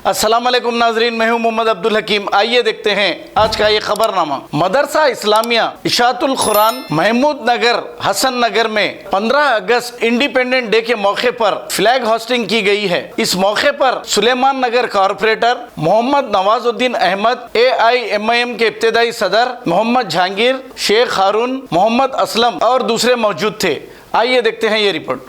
अस्सलाम वालेकुम नाजरीन, मैं हूं मोहम्मद अब्दुल हकीम। आइए देखते हैं आज का ये खबरनामा। मदरसा इस्लामिया इशातुल कुरान महमूद नगर हसन नगर में 15 अगस्त इंडिपेंडेंट डे के मौके पर फ्लैग होस्टिंग की गई है। इस मौके पर सुलेमान नगर कॉरपोरेटर मोहम्मद नवाजुद्दीन अहमद, AIMIM के इब्तदाई सदर मोहम्मद जहांगीर, शेख हारून, मोहम्मद असलम और दूसरे मौजूद थे। आइए देखते हैं ये रिपोर्ट।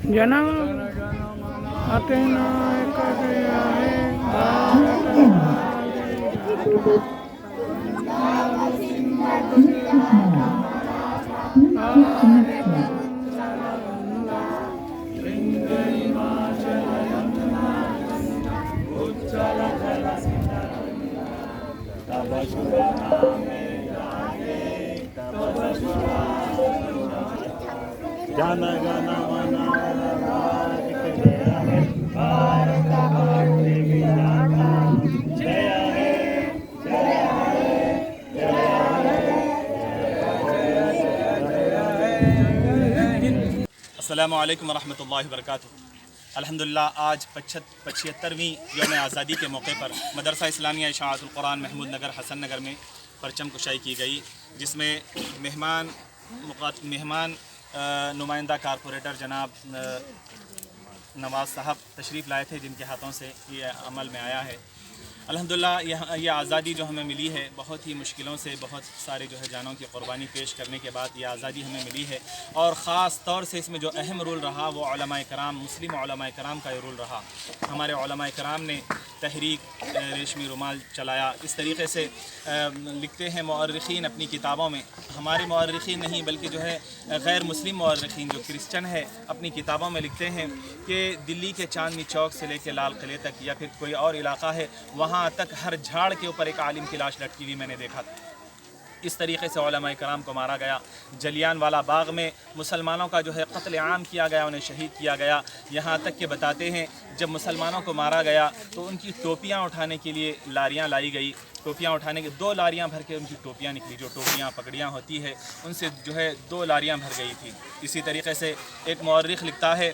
जन जाना गाना माना अस्सलामु अलैकुम वरहमतुल्लाहि वबरकातुहू। अल्हम्दुलिल्लाह, आज 75वीं यौम आज़ादी के मौके पर मदरसा इस्लामिया इशातुल कुरान महमूद नगर हसन नगर में परचम कुशाई की गई, जिसमें मेहमान नुमाइंदा कारपोरेटर जनाब नवाज़ साहब तशरीफ़ लाए थे, जिनके हाथों से ये अमल में आया है। अल्हम्दुलिल्लाह, ये आज़ादी जो हमें मिली है, बहुत ही मुश्किलों से, बहुत सारे जो है जानों की क़ुरबानी पेश करने के बाद ये आज़ादी हमें मिली है। और ख़ास तौर से इसमें जो अहम रोल रहा वो उलमाए कराम, मुस्लिम उलमाए कराम का ये रोल रहा। हमारे उलमाए कराम ने तहरीक रेशमी रुमाल चलाया। इस तरीक़े से लिखते हैं मौर्रिख़ीन अपनी किताबों में, हमारे मौर्रिख़ीन नहीं बल्कि जो है गैर मुस्लिम मौर्रिख़ीन जो क्रिश्चन है अपनी किताबों में लिखते हैं कि दिल्ली के चांदनी चौक से लेकर लाल किले तक या फिर कोई और इलाका है, वहाँ तक हर झाड़ के ऊपर एक आलिम की लाश लटकी हुई मैंने देखा था। इस तरीक़े से उलमाए कराम को मारा गया। जलियांवाला बाग में मुसलमानों का जो है क़त्ल आम किया गया, उन्हें शहीद किया गया। यहाँ तक कि बताते हैं जब मुसलमानों को मारा गया तो उनकी टोपियाँ उठाने के लिए लारियाँ लाई गई। टोपियाँ उठाने के 2 लारियाँ भर के उनकी टोपियाँ निकली, जो टोपियाँ पगड़ियाँ होती है उनसे जो है 2 लारियाँ भर गई थी। इसी तरीक़े से एक मौर्रिख़ लिखता है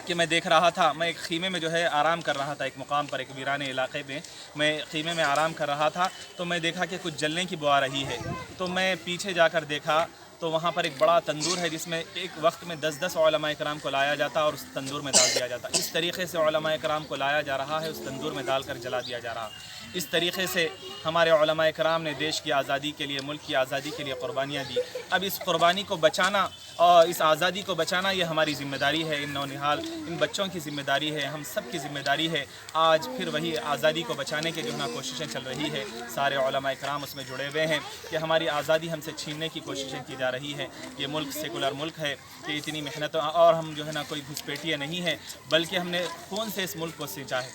कि मैं देख रहा था, मैं एक ख़ीमे में जो है आराम कर रहा था, एक मुकाम पर, एक वीराने इलाके में मैं ख़ीमे में आराम कर रहा था, तो मैं देखा कि कुछ जलने की बुआ रही है। तो मैं पीछे जाकर देखा तो वहाँ पर एक बड़ा तंदूर है, जिसमें एक वक्त में 10-10 उलमाए कराम को लाया जाता और उस तंदूर में डाल दिया जाता। इस तरीक़े से उलमाए कराम को लाया जा रहा है, उस तंदूर में डाल कर जला दिया जा रहा। इस तरीक़े से हमारे उलमाए कराम ने देश की आज़ादी के लिए, मुल्क की आज़ादी के लिए क़ुरबानियाँ दी। अब इस क़ुरबानी को बचाना और इस आज़ादी को बचाना ये हमारी ज़िम्मेदारी है, इन नौनिहाल इन बच्चों की ज़िम्मेदारी है, हम सब की ज़िम्मेदारी है। आज फिर वही आज़ादी को बचाने की जो है ना कोशिशें चल रही है, सारे उलमाए कराम उसमें जुड़े हुए हैं कि हमारी आज़ादी हमसे छीनने की कोशिशें की जा रही है। ये मुल्क सेकुलर मुल्क है कि इतनी मेहनत, और हम जो है ना कोई घुसपैठिए नहीं है, बल्कि हमने खून से इस मुल्क को सींचा है।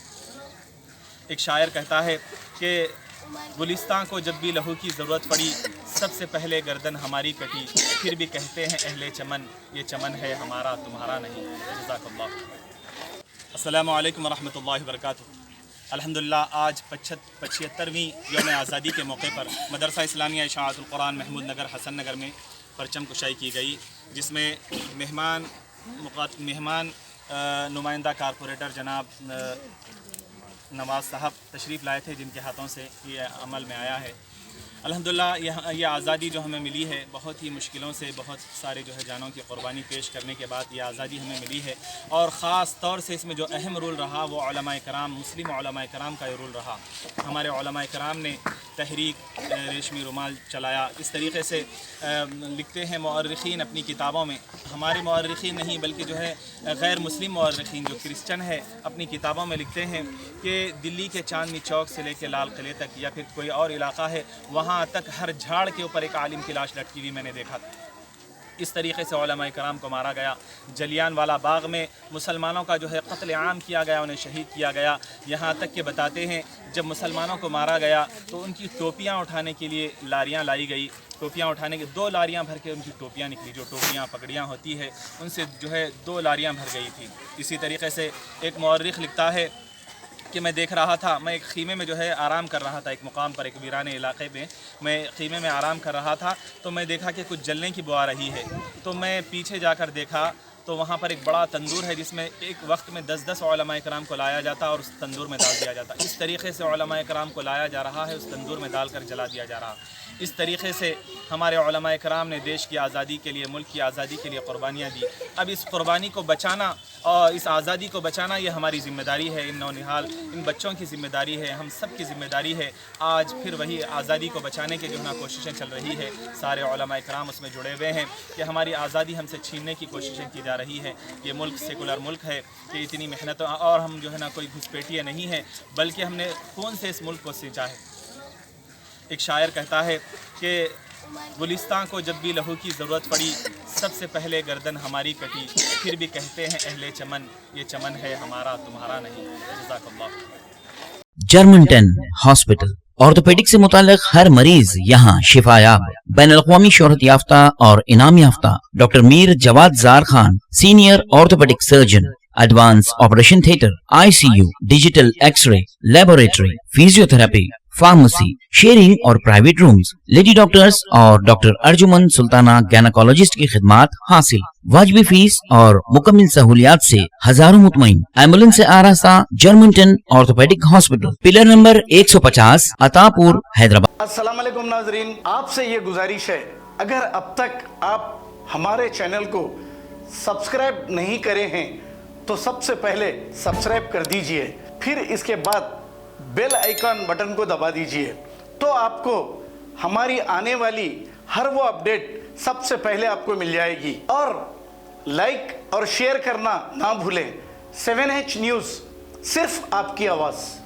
एक शायर कहता है कि गुलिस्तान को जब भी लहू की ज़रूरत पड़ी, सबसे पहले गर्दन हमारी कटी, फिर भी कहते हैं अहले चमन ये चमन है हमारा तुम्हारा नहीं। जज़ाकल्लाह। अस्सलामु अलैकुम वरहमतुल्लाहि वबरकातुहू। अल्हम्दुलिल्लाह, आज 75वीं यौम आज़ादी के मौके पर मदरसा इस्लामिया इशातुल कुरान महमूद नगर हसन नगर में परचम कुशाई की गई, जिसमें मेहमान नुमाइंदा कारपोरेटर जनाब नवाज़ साहब तशरीफ़ लाए थे, जिनके हाथों से ये अमल में आया है। अल्हम्दुलिल्लाह ये आज़ादी जो हमें मिली है, बहुत ही मुश्किलों से, बहुत सारे जो है जानों की क़ुरबानी पेश करने के बाद ये आज़ादी हमें मिली है। और ख़ास तौर से इसमें जो अहम रोल रहा वो उलमाए कराम, मुस्लिम उलमाए कराम का ये रोल रहा। हमारे उलमाए कराम ने तहरीक रेशमी रुमाल चलाया। इस तरीक़े से लिखते हैं मौर्रिख़ीन अपनी किताबों में, हमारे मौर्रिख़ीन नहीं बल्कि जो है गैर मुस्लिम मौर्रिख़ीन जो क्रिश्चन है अपनी किताबों में लिखते हैं कि दिल्ली के चांदनी चौक से लेकर लाल किले तक या फिर कोई और इलाका है, वहाँ तक हर झाड़ के ऊपर एक आलिम की लाश लटकी हुई मैंने देखा था। इस तरीक़े से उलमाए कराम को मारा गया। जलियांवाला बाग में मुसलमानों का जो है क़त्ल आम किया गया, उन्हें शहीद किया गया। यहाँ तक कि बताते हैं जब मुसलमानों को मारा गया तो उनकी टोपियाँ उठाने के लिए लारियाँ लाई गई। टोपियाँ उठाने के 2 लारियाँ भर के उनकी टोपियाँ निकली, जो टोपियाँ पगड़ियाँ होती है उनसे जो है 2 लारियाँ भर गई थी। इसी तरीक़े से एक मौर्रिख़ लिखता है कि मैं देख रहा था, मैं एक ख़ीमे में जो है आराम कर रहा था, एक मुकाम पर, एक वीराने इलाके में मैं ख़ीमे में आराम कर रहा था, तो मैं देखा कि कुछ जलने की बू आ रही है। तो मैं पीछे जाकर देखा तो वहाँ पर एक बड़ा तंदूर है जिसमें एक वक्त में 10-10 उलमाए कराम को लाया जाता और उस तंदूर में डाल दिया जाता। इस तरीक़े से उलमाए कराम को लाया जा रहा है, उस तंदूर में डाल कर जला दिया जा रहा। इस तरीक़े से हमारे उलमाए कराम ने देश की आज़ादी के लिए, मुल्क की आज़ादी के लिए क़ुरबानियाँ दी। अब इस क़ुरबानी को बचाना और इस आज़ादी को बचाना ये हमारी ज़िम्मेदारी है, इन नौनिहाल, इन बच्चों की ज़िम्मेदारी है, हम सब की ज़िम्मेदारी है। आज फिर वही आज़ादी को बचाने की जो है ना कोशिशें चल रही है, सारे उलमाए कराम उसमें जुड़े हुए हैं कि हमारी आज़ादी हमसे छीनने की कोशिशें की जा रही है। ये मुल्क सेकुलर मुल्क है कि इतनी मेहनत, और हम जो है ना कोई घुसपैठिए नहीं है, बल्कि हमने खून से इस मुल्क को सींचा है। एक शायर कहता है कि गुलिस्तां को जब भी लहू की ज़रूरत पड़ी, सबसे पहले गर्दन हमारी कटी, फिर भी कहते हैं अहले चमन, ये चमन है हमारा तुम्हारा नहीं। जज़ाकल्लाह। जर्मनटन हॉस्पिटल ऑर्थोपेडिक से मुताल्लिक हर मरीज यहाँ शिफायाब। बैनुल-अक़वामी शोहरत याफ्ता और इनाम याफ्ता doctor Mir Jawad Zar Khan, senior orthopaedic surgeon, advance operation theatre, ICU, digital x ray, laboratory, physiotherapy, pharmacy, sharing और प्राइवेट रूम्स, लेडी डॉक्टर्स और डॉक्टर अर्जुमन सुल्ताना गैनाकोलॉजिस्ट की खिदमात हासिल। वाजिबी फीस और मुकम्मल सहूलियात से हजारों मुतमईन। एम्बुलेंस से आरास्ता Germanton orthopaedic hospital, pillar number 150, Attapur, Hyderabad. अस्सलाम वालेकुम नाज़रीन, आपसे ये गुजारिश है, अगर अब तक आप हमारे चैनल को सब्सक्राइब नहीं करे हैं तो सबसे पहले सब्सक्राइब कर दीजिए, फिर इसके बाद बेल आइकन बटन को दबा दीजिए, तो आपको हमारी आने वाली हर वो अपडेट सबसे पहले आपको मिल जाएगी। और लाइक और शेयर करना ना भूलें। 7H न्यूज़, सिर्फ आपकी आवाज़।